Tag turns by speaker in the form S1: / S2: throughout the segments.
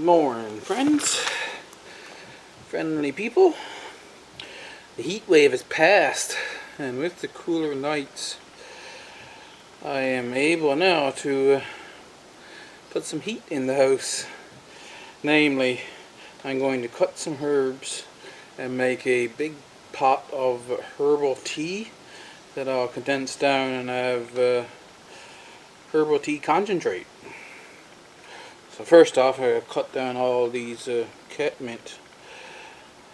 S1: Morning, friends, friendly people. The heat wave has passed, and with the cooler nights I am able now to put some heat in the house. Namely, I'm going to cut some herbs and make a big pot of herbal tea that I'll condense down and have herbal tea concentrate. So first off, I'll cut down all these catmint,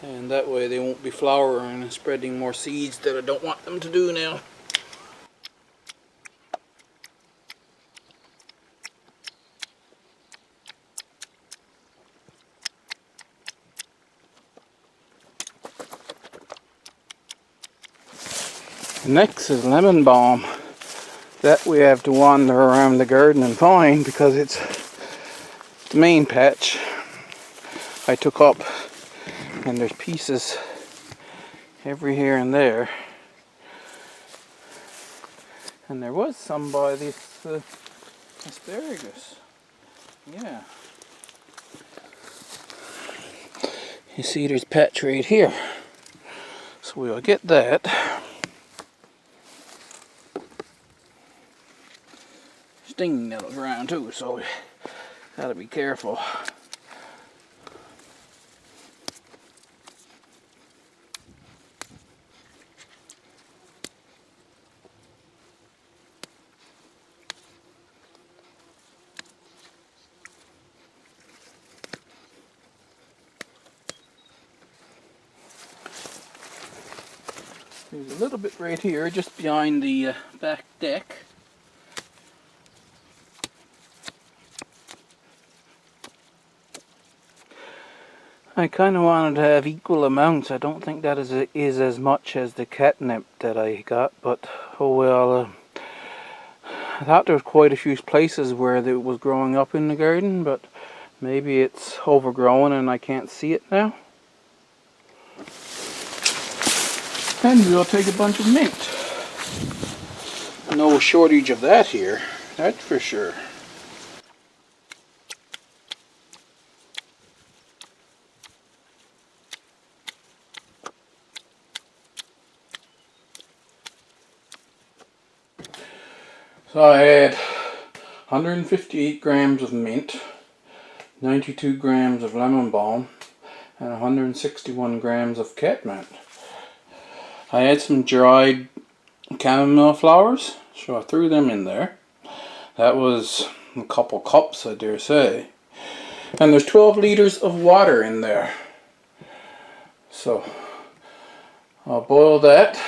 S1: and that way they won't be flowering and spreading more seeds that I don't want them to do now. Next is lemon balm. That we have to wander around the garden and find because it's the main patch I took up, and there's pieces every here and there. And there was some by this asparagus. Yeah. You see there's patch right here. So we'll get that. Stinging nettles around too, so we gotta be careful. There's a little bit right here, just behind the back deck. I kind of wanted to have equal amounts. I don't think that is as much as the catnip that I got, but oh well. I thought there was quite a few places where it was growing up in the garden, but maybe it's overgrown and I can't see it now. And we'll take a bunch of mint. No shortage of that here, that's for sure. So I had 158 grams of mint, 92 grams of lemon balm, and 161 grams of catmint. I had some dried chamomile flowers, so I threw them in there. That was a couple cups, I dare say. And there's 12 liters of water in there. So I'll boil that,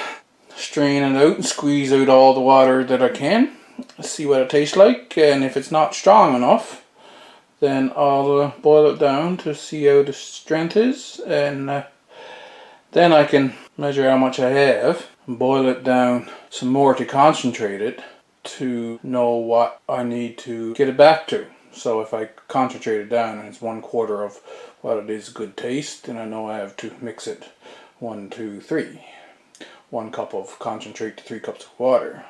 S1: strain it out and squeeze out all the water that I can. See what it tastes like, and if it's not strong enough, then I'll boil it down to see how the strength is, and then I can measure how much I have and boil it down some more to concentrate it to know what I need to get it back to. So if I concentrate it down and it's 1/4 of what it is good taste, then I know I have to mix it 1, 2, 3. 1 cup of concentrate to 3 cups of water.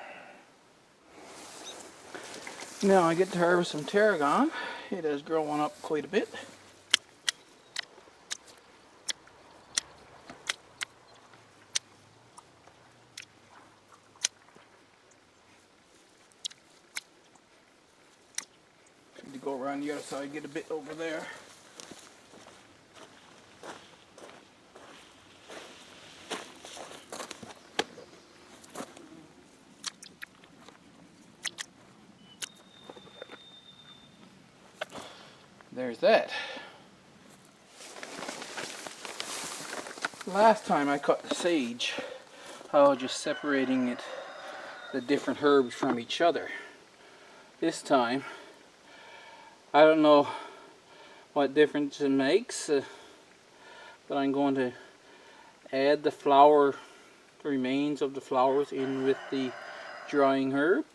S1: Now I get to harvest some tarragon. It has grown up quite a bit. Need to go around the other side, get a bit over there. There's that. Last time I cut the sage, I was just separating it, the different herbs from each other. This time, I don't know what difference it makes, but I'm going to add the remains of the flowers in with the drying herb.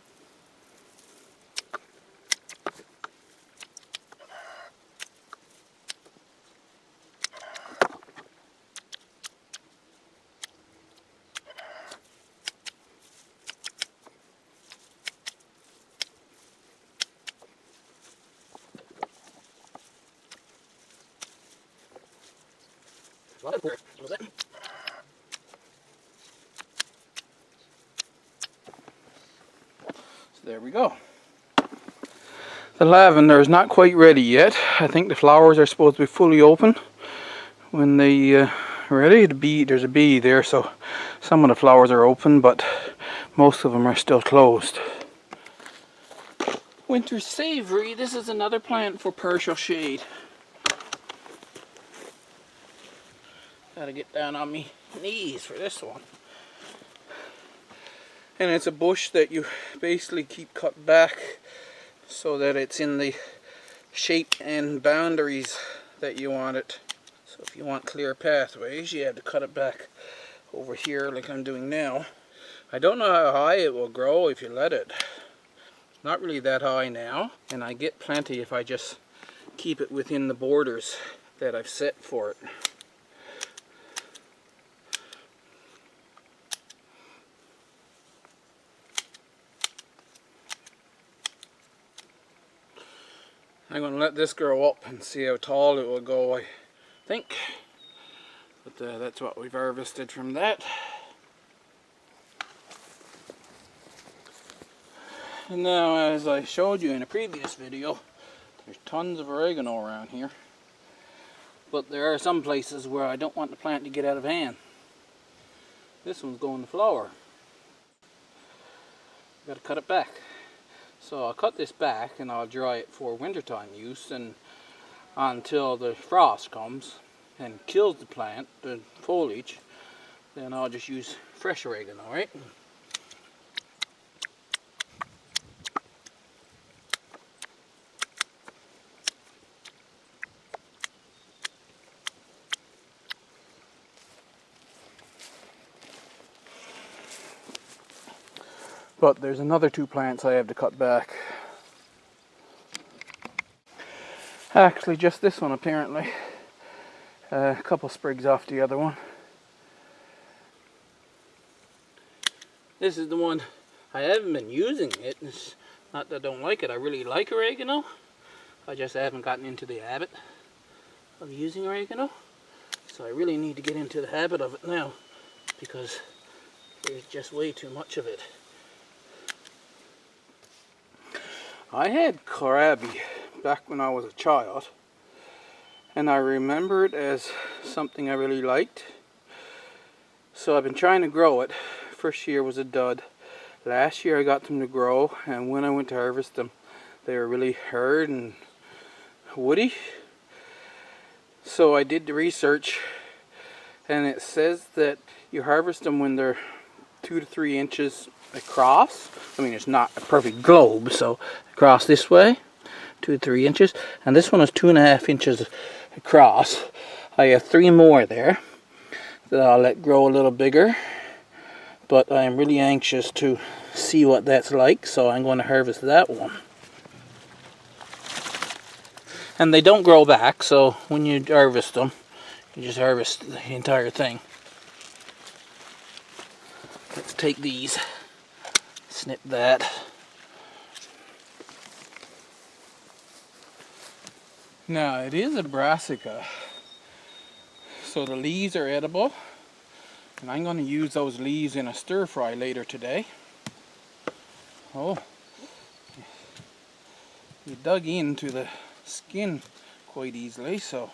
S1: So there we go. The lavender is not quite ready yet. I think the flowers are supposed to be fully open when they ready. There's a bee there, so some of the flowers are open, but most of them are still closed. Winter savory. This is another plant for partial shade. Gotta get down on me knees for this one. And it's a bush that you basically keep cut back so that it's in the shape and boundaries that you want it. So if you want clear pathways, you have to cut it back over here like I'm doing now. I don't know how high it will grow if you let it. Not really that high now, and I get plenty if I just keep it within the borders that I've set for it. I'm going to let this grow up and see how tall it will go, I think. But that's what we've harvested from that. And now, as I showed you in a previous video, there's tons of oregano around here. But there are some places where I don't want the plant to get out of hand. This one's going to flower. Got to cut it back. So I'll cut this back and I'll dry it for wintertime use, and until the frost comes and kills the plant, the foliage, then I'll just use fresh oregano, right? But there's another two plants I have to cut back. Actually, just this one apparently. A couple sprigs off the other one. This is the one I haven't been using it. It's not that I don't like it. I really like oregano. I just haven't gotten into the habit of using oregano. So I really need to get into the habit of it now, because there's just way too much of it. I had kohlrabi back when I was a child, and I remember it as something I really liked. So I've been trying to grow it. First year was a dud. Last year I got them to grow, and when I went to harvest them, they were really hard and woody. So I did the research, and it says that you harvest them when they're 2 to 3 inches across. I mean, it's not a perfect globe, so across this way, 2 to 3 inches, and this one is 2.5 inches across. I have 3 more there that I'll let grow a little bigger, but I am really anxious to see what that's like, so I'm going to harvest that one. And they don't grow back, so when you harvest them, you just harvest the entire thing. Let's take these, snip that. Now, it is a brassica, so the leaves are edible, and I'm going to use those leaves in a stir fry later today. Oh, you dug into the skin quite easily, so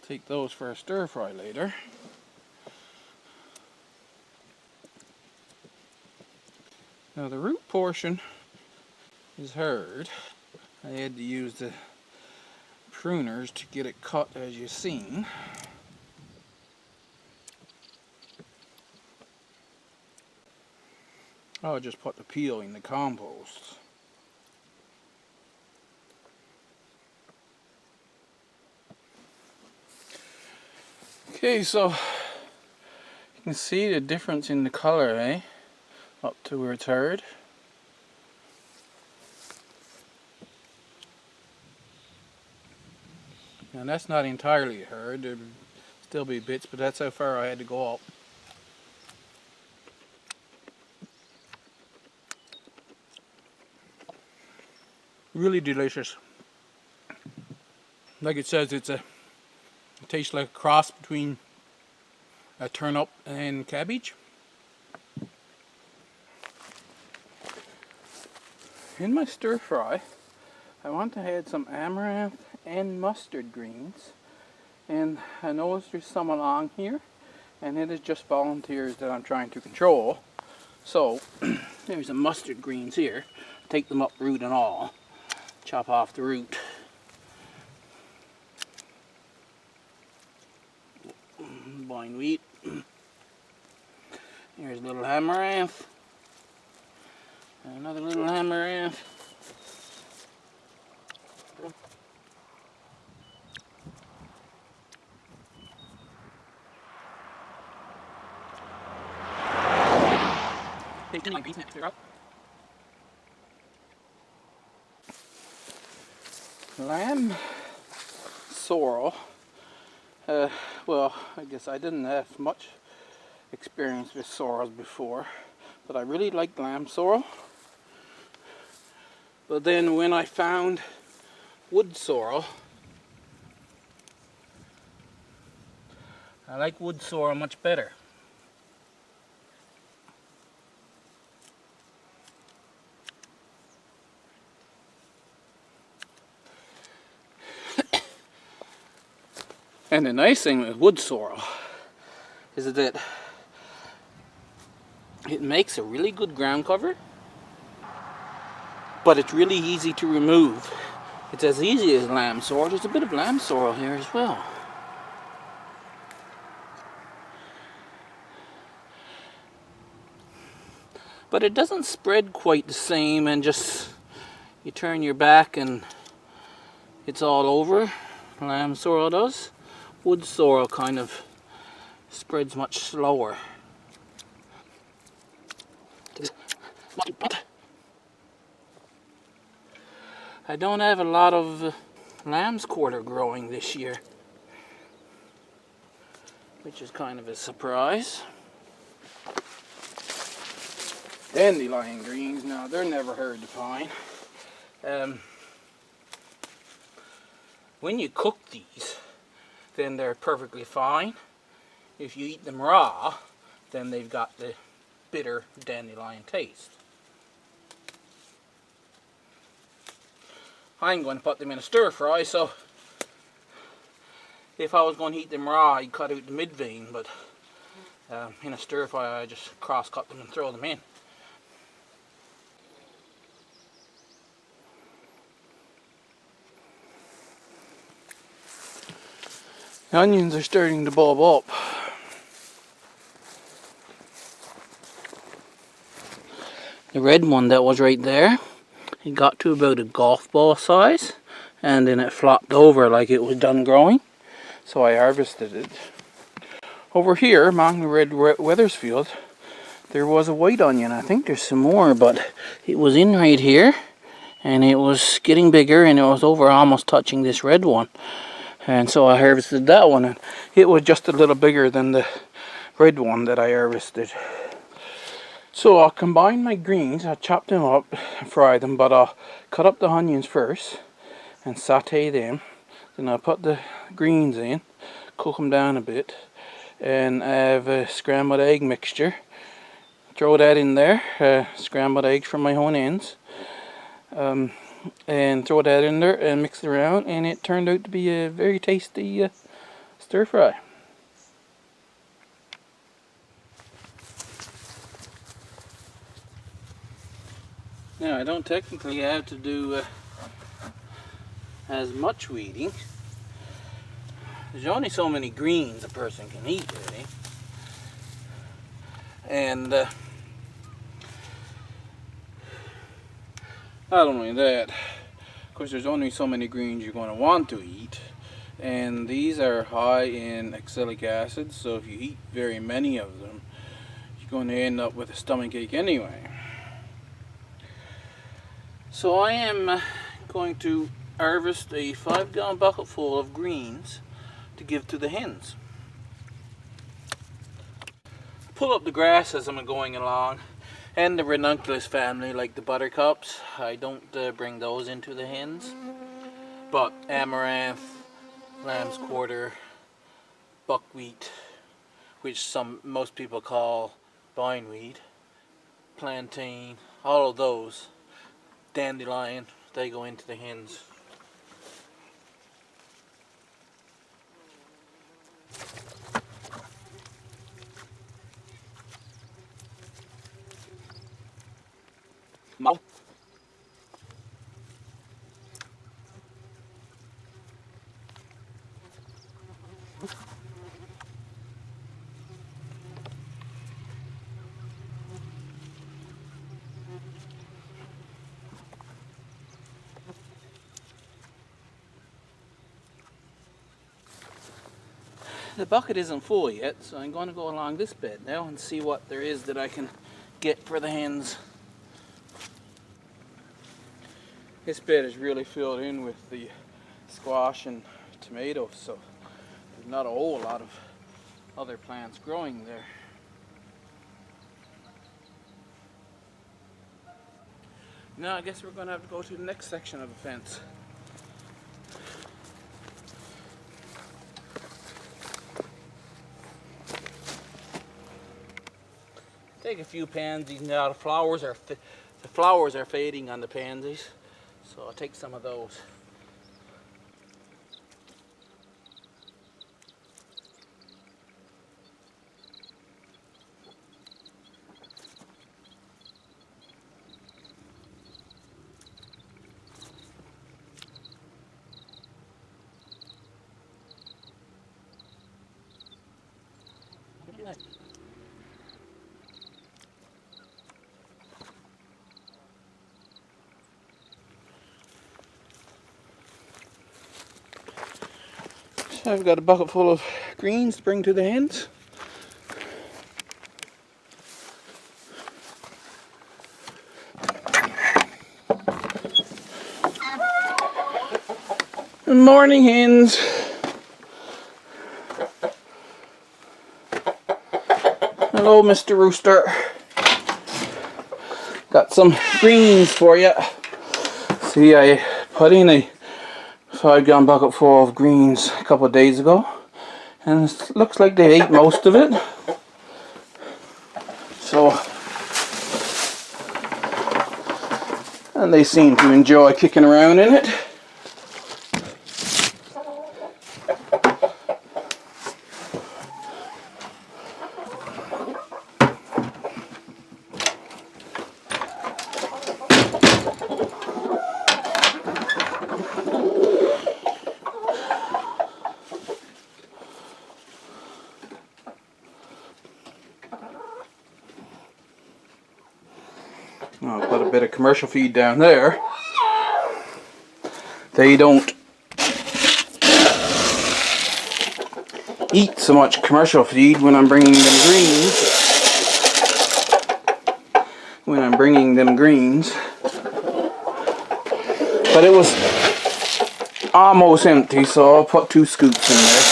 S1: take those for a stir fry later. Now the root portion is hard. I had to use the pruners to get it cut, as you've seen. I'll just put the peel in the compost. Okay, so you can see the difference in the color, eh? Up to where it's hard. And that's not entirely hard. There'll still be bits, but that's how far I had to go up. Really delicious. Like it says, it tastes like a cross between a turnip and cabbage. In my stir fry, I want to add some amaranth and mustard greens, and I noticed there's some along here, and it is just volunteers that I'm trying to control. So there's some mustard greens here. Take them up root and all. Chop off the root. Boiled wheat. Here's a little amaranth. Another little amaranth. Lamb sorrel. Well, I guess I didn't have much experience with sorrels before, but I really liked lamb sorrel. But then when I found wood sorrel, I like wood sorrel much better. And the nice thing with wood sorrel is that it makes a really good ground cover, but it's really easy to remove. It's as easy as lamb sorrel. There's a bit of lamb sorrel here as well. But it doesn't spread quite the same, and just you turn your back and it's all over. Lamb sorrel does. Wood sorrel kind of spreads much slower. I don't have a lot of lamb's quarter growing this year, which is kind of a surprise. Dandelion greens, now they're never hard to find. When you cook these, then they're perfectly fine. If you eat them raw, then they've got the bitter dandelion taste. I'm going to put them in a stir fry, so if I was going to eat them raw, I'd cut out the mid vein, but in a stir fry I just cross cut them and throw them in. The onions are starting to bulb up. The red one that was right there, it got to about a golf ball size, and then it flopped over like it was done growing, so I harvested it. Over here among the red Weathersfield, there was a white onion. I think there's some more, but it was in right here, and it was getting bigger, and it was over almost touching this red one. And so I harvested that one, and it was just a little bigger than the red one that I harvested. So I'll combine my greens. I'll chop them up and fry them, but I'll cut up the onions first and saute them. Then I'll put the greens in, cook them down a bit, and I have a scrambled egg mixture. Throw that in there, scrambled eggs from my own ends. And throw that in there and mix it around, and it turned out to be a very tasty stir fry. Now I don't technically have to do as much weeding. There's only so many greens a person can eat, really. And not only that, of course there's only so many greens you're going to want to eat, and these are high in oxalic acid, so if you eat very many of them, you're going to end up with a stomach ache anyway. So I am going to harvest a 5-gallon bucket full of greens to give to the hens. Pull up the grass as I'm going along,
S2: And the ranunculus family, like the buttercups, I don't bring those into the hens. But amaranth, lamb's quarter, buckwheat, which most people call bindweed, plantain, all of those, dandelion, they go into the hens. The bucket isn't full yet, so I'm going to go along this bed now and see what there is that I can get for the hens. This bed is really filled in with the squash and tomatoes, so there's not a whole lot of other plants growing there. Now I guess we're going to have to go to the next section of the fence. Take a few pansies now. The flowers are fading on the pansies, so I'll take some of those. So I've got a bucket full of greens to bring to the hens. Good morning, hens. Hello, Mr. Rooster. Got some greens for you. See, I put in a 5-gallon bucket full of greens a couple of days ago, and it looks like they ate most of it. So, and they seem to enjoy kicking around in it. I'll put a bit of commercial feed down there. They don't eat so much commercial feed when I'm bringing them greens. But it was almost empty, so I'll put 2 scoops in there.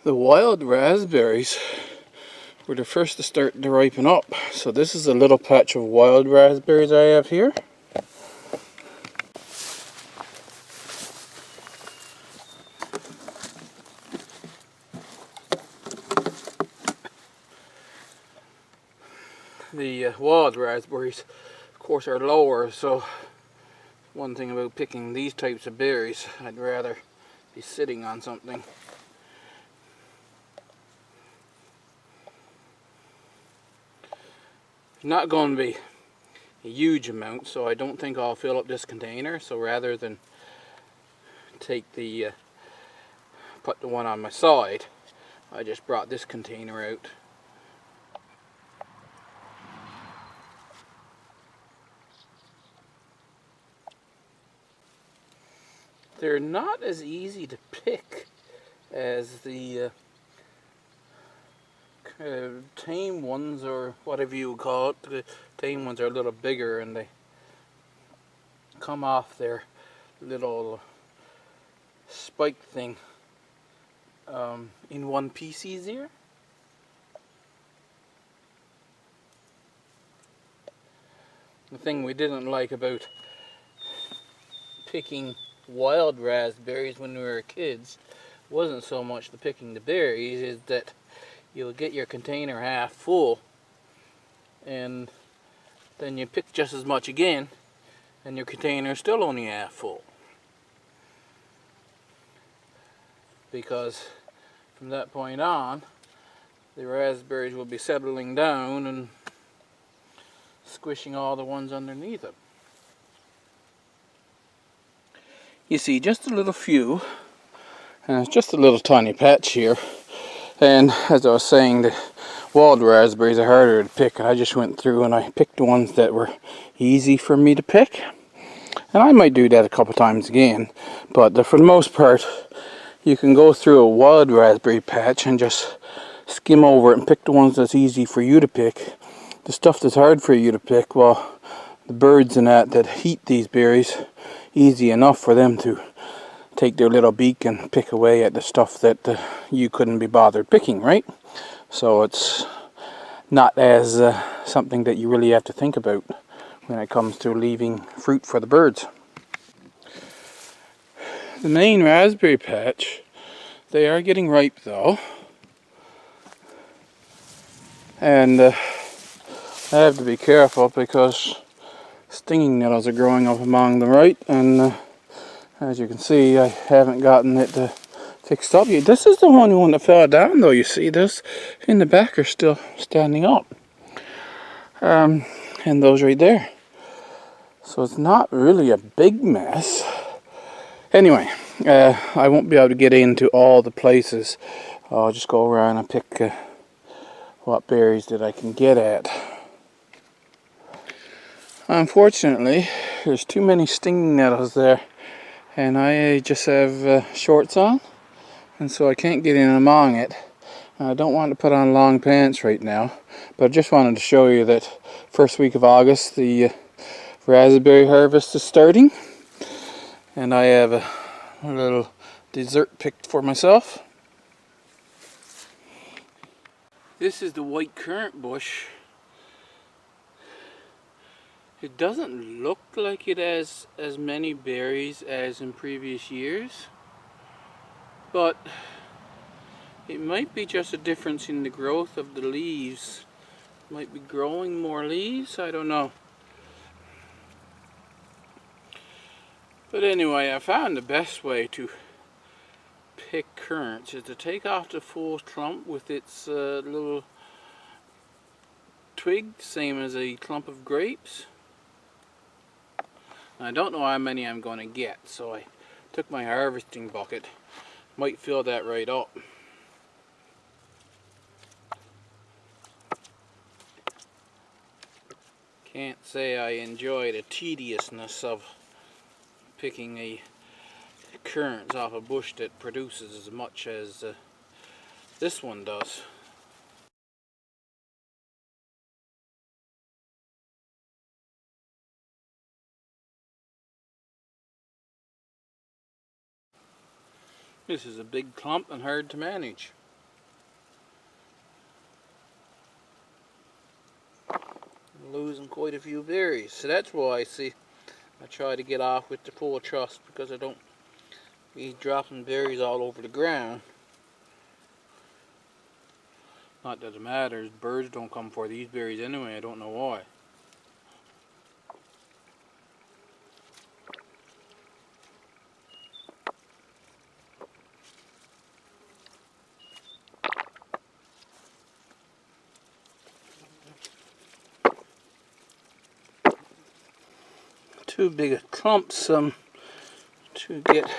S2: The wild raspberries were the first to start to ripen up. So this is a little patch of wild raspberries I have here. The wild raspberries, of course, are lower, so one thing about picking these types of berries, I'd rather be sitting on something. Not going to be a huge amount, so I don't think I'll fill up this container. So rather than take put the one on my side, I just brought this container out. They're not as easy to pick as the tame ones, or whatever you call it. The tame ones are a little bigger and they come off their little spike thing in one piece easier. The thing we didn't like about picking wild raspberries when we were kids wasn't so much the picking the berries, is that you'll get your container half full and then you pick just as much again and your container is still only half full, because from that point on the raspberries will be settling down and squishing all the ones underneath them. You see, just a little few, and it's just a little tiny patch here. And as I was saying, the wild raspberries are harder to pick, and I just went through and I picked the ones that were easy for me to pick. And I might do that a couple times again, but for the most part, you can go through a wild raspberry patch and just skim over it and pick the ones that's easy for you to pick. The stuff that's hard for you to pick, well, the birds and that eat these berries, easy enough for them to take their little beak and pick away at the stuff that you couldn't be bothered picking, right? So it's not as something that you really have to think about when it comes to leaving fruit for the birds. The main raspberry patch, they are getting ripe though, and I have to be careful because stinging nettles are growing up among them, right? And as you can see, I haven't gotten it fixed up yet. This is the only one that fell down though, you see. Those in the back are still standing up. And those right there. So it's not really a big mess. Anyway, I won't be able to get into all the places. I'll just go around and pick what berries that I can get at. Unfortunately, there's too many stinging nettles there, and I just have shorts on, and so I can't get in among it. I don't want to put on long pants right now, but I just wanted to show you that first week of August the raspberry harvest is starting, and I have a little dessert picked for myself. This is the white currant bush. It doesn't look like it has as many berries as in previous years, but it might be just a difference in the growth of the leaves. It might be growing more leaves, I don't know. But anyway, I found the best way to pick currants is to take off the full clump with its little twig, same as a clump of grapes. I don't know how many I'm going to get, so I took my harvesting bucket. Might fill that right up. Can't say I enjoy the tediousness of picking a currants off a bush that produces as much as this one does. This is a big clump and hard to manage. I'm losing quite a few berries, so that's why I try to get off with the full truss, because I don't be dropping berries all over the ground. Not that it matters, birds don't come for these berries anyway, I don't know why. Too big a clumps to get,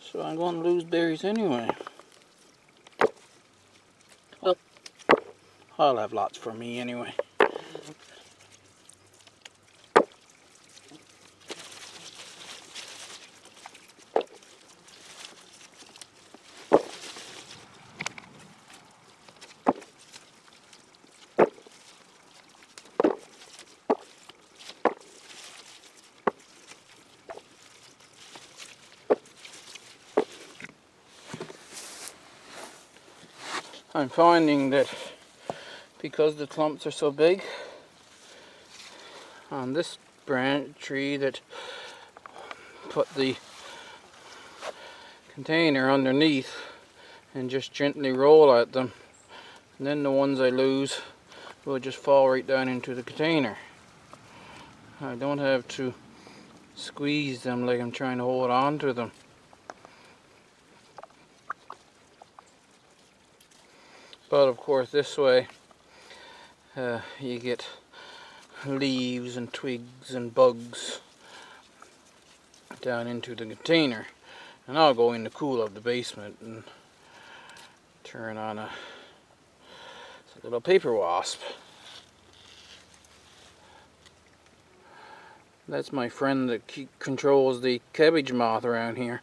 S2: so I'm going to lose berries anyway. Well, I'll have lots for me anyway. I'm finding that because the clumps are so big on this branch tree, that put the container underneath and just gently roll at them, and then the ones I lose will just fall right down into the container. I don't have to squeeze them like I'm trying to hold on to them. But of course this way you get leaves and twigs and bugs down into the container. And I'll go in the cool of the basement and turn on a little paper wasp. That's my friend that controls the cabbage moth around here.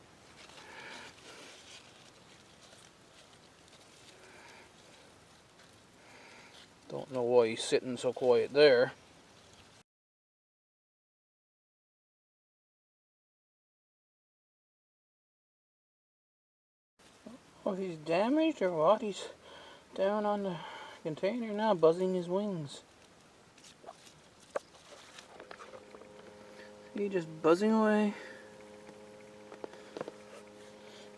S2: Don't know why he's sitting so quiet there. Oh, he's damaged or what? He's down on the container now, buzzing his wings. He just buzzing away.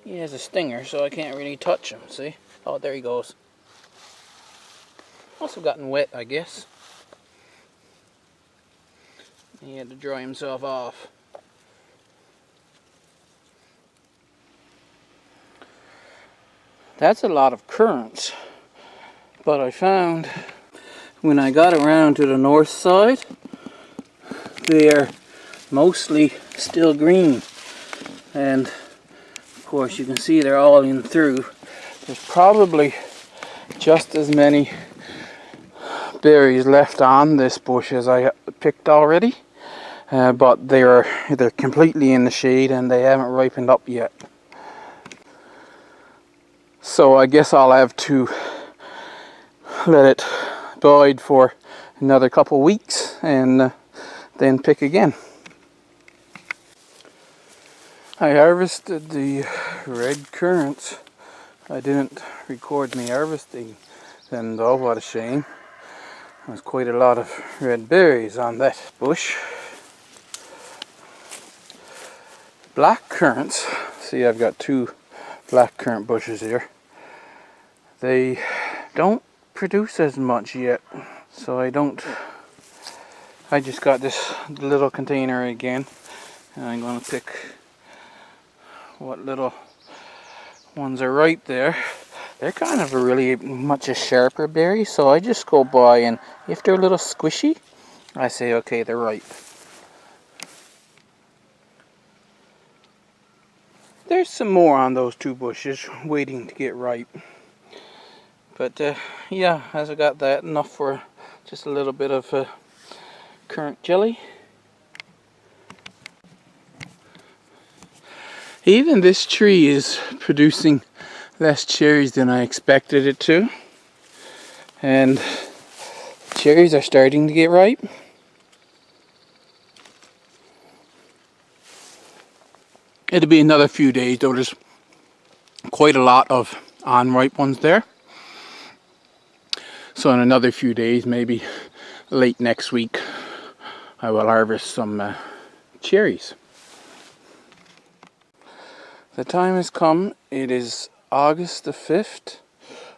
S2: He has a stinger, so I can't really touch him, see? Oh, there he goes. Must have gotten wet, I guess. He had to dry himself off. That's a lot of currants. But I found when I got around to the north side, they're mostly still green. And of course you can see they're all in through. There's probably just as many berries left on this bush as I picked already. But they're completely in the shade and they haven't ripened up yet. So I guess I'll have to let it bide for another couple weeks and then pick again. I harvested the red currants. I didn't record me harvesting them though, what a shame. There's quite a lot of red berries on that bush. Black currants, see I've got 2 black currant bushes here. They don't produce as much yet, so I just got this little container again, and I'm going to pick what little ones are ripe there. They're kind of really much a sharper berry, so I just go by and if they're a little squishy, I say okay, they're ripe. There's some more on those 2 bushes waiting to get ripe. But yeah, as I got that, enough for just a little bit of currant jelly. Even this tree is producing less cherries than I expected it to. And cherries are starting to get ripe. It'll be another few days though. There's quite a lot of unripe ones there. So in another few days, maybe late next week, I will harvest some cherries. The time has come. It is August the 5th.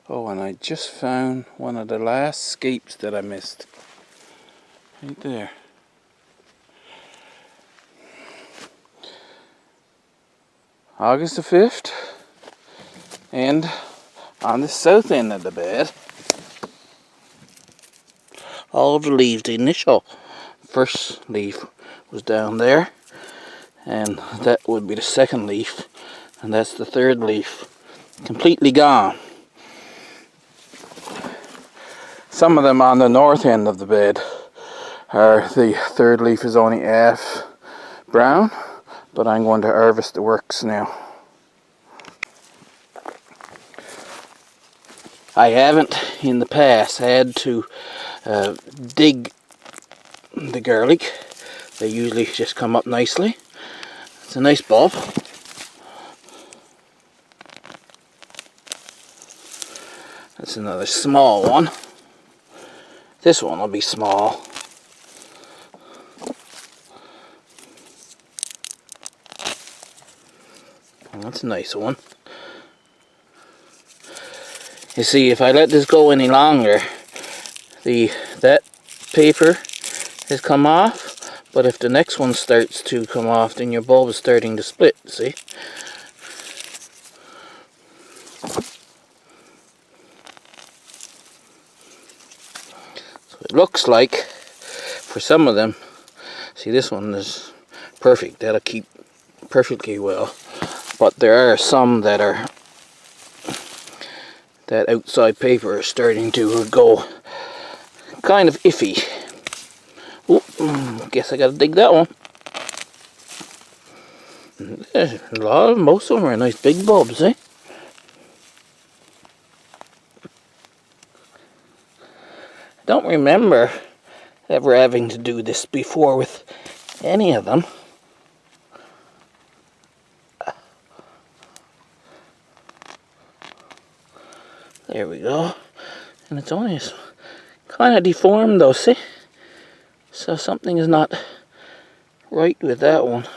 S2: Oh, and I just found one of the last scapes that I missed. Right there. August the 5th. And on the south end of the bed, all of the leaves, the initial first leaf was down there, and that would be the second leaf, and that's the third leaf, completely gone. Some of them on the north end of the bed are, the third leaf is only half brown, but I'm going to harvest the works now. I haven't in the past had to dig the garlic. They usually just come up nicely. It's a nice bulb. That's another small one. This one will be small. And that's a nice one. You see, if I let this go any longer, that paper has come off, but if the next one starts to come off, then your bulb is starting to split, see? So it looks like, for some of them, see, this one is perfect, that'll keep perfectly well, but there are some that outside paper is starting to go kind of iffy. Ooh, guess I gotta dig that one. Most of them are nice big bulbs, eh? I don't remember ever having to do this before with any of them. There we go. And it's only kind of deformed though, see? So something is not right with that one.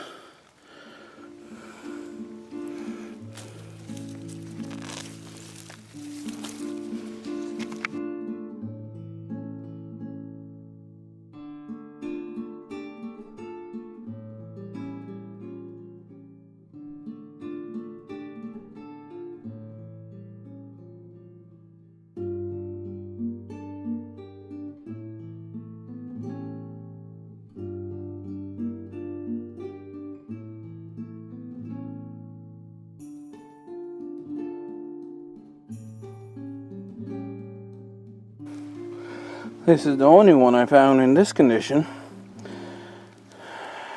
S2: This is the only one I found in this condition,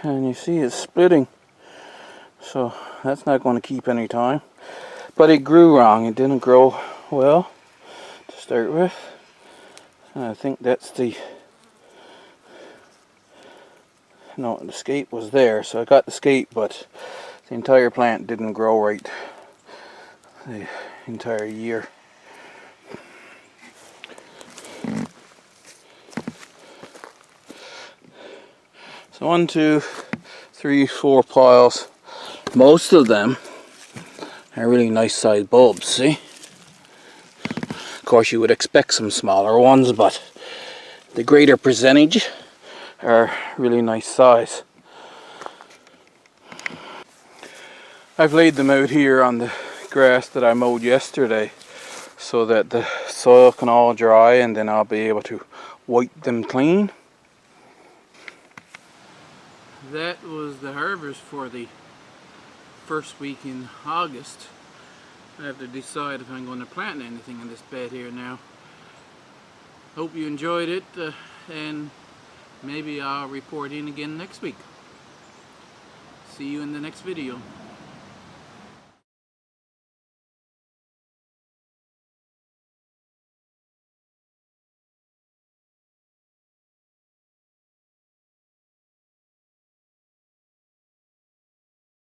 S2: and you see it's splitting, so that's not going to keep any time. But it grew wrong, it didn't grow well to start with, and I think that's the scape was there, so I got the scape, but the entire plant didn't grow right the entire year. So 1, 2, 3, 4 piles. Most of them are really nice sized bulbs, see? Of course you would expect some smaller ones, but the greater percentage are really nice size. I've laid them out here on the grass that I mowed yesterday so that the soil can all dry, and then I'll be able to wipe them clean. That was the harvest for the first week in August. I have to decide if I'm going to plant anything in this bed here now. Hope you enjoyed it, and maybe I'll report in again next week. See you in the next video.